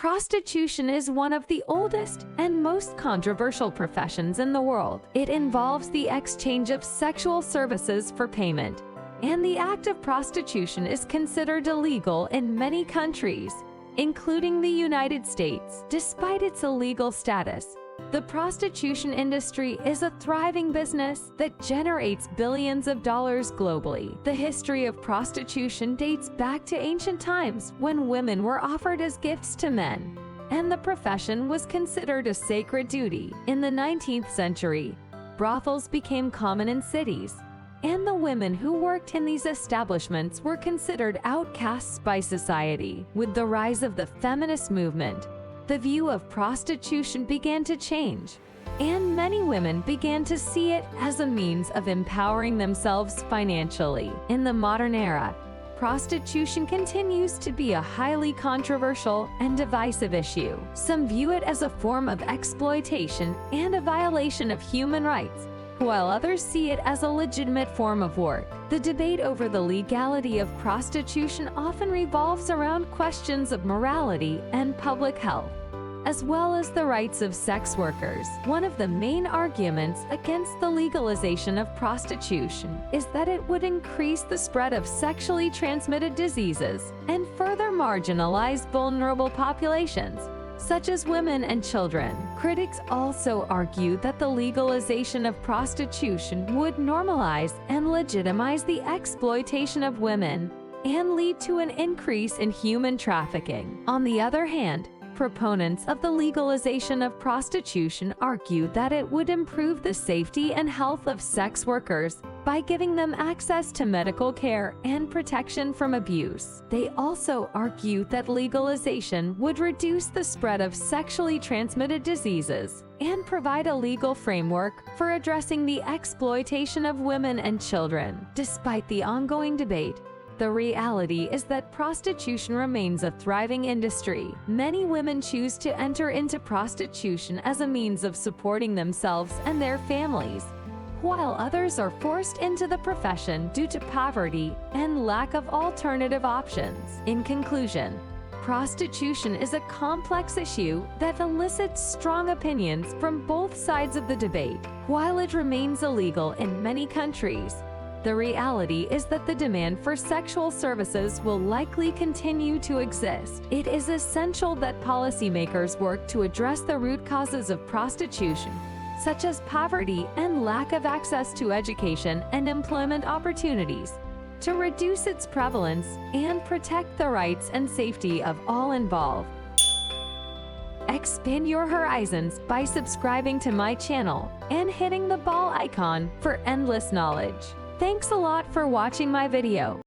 Prostitution is one of the oldest and most controversial professions in the world. It involves the exchange of sexual services for payment, and the act of prostitution is considered illegal in many countries, including the United States. Despite its illegal status, the prostitution industry is a thriving business that generates billions of dollars globally. The history of prostitution dates back to ancient times when women were offered as gifts to men, and the profession was considered a sacred duty. In the 19th century, brothels became common in cities, and the women who worked in these establishments were considered outcasts by society. With the rise of the feminist movement, the view of prostitution began to change, and many women began to see it as a means of empowering themselves financially. In the modern era, prostitution continues to be a highly controversial and divisive issue. Some view it as a form of exploitation and a violation of human rights, while others see it as a legitimate form of work. The debate over the legality of prostitution often revolves around questions of morality and public health, as well as the rights of sex workers. One of the main arguments against the legalization of prostitution is that it would increase the spread of sexually transmitted diseases and further marginalize vulnerable populations, such as women and children. Critics also argue that the legalization of prostitution would normalize and legitimize the exploitation of women and lead to an increase in human trafficking. On the other hand, proponents of the legalization of prostitution argue that it would improve the safety and health of sex workers by giving them access to medical care and protection from abuse. They also argue that legalization would reduce the spread of sexually transmitted diseases and provide a legal framework for addressing the exploitation of women and children. Despite the ongoing debate, the reality is that prostitution remains a thriving industry. Many women choose to enter into prostitution as a means of supporting themselves and their families, while others are forced into the profession due to poverty and lack of alternative options. In conclusion, prostitution is a complex issue that elicits strong opinions from both sides of the debate. While it remains illegal in many countries, the reality is that the demand for sexual services will likely continue to exist. It is essential that policymakers work to address the root causes of prostitution, such as poverty and lack of access to education and employment opportunities, to reduce its prevalence and protect the rights and safety of all involved. Expand your horizons by subscribing to my channel and hitting the bell icon for endless knowledge. Thanks a lot for watching my video.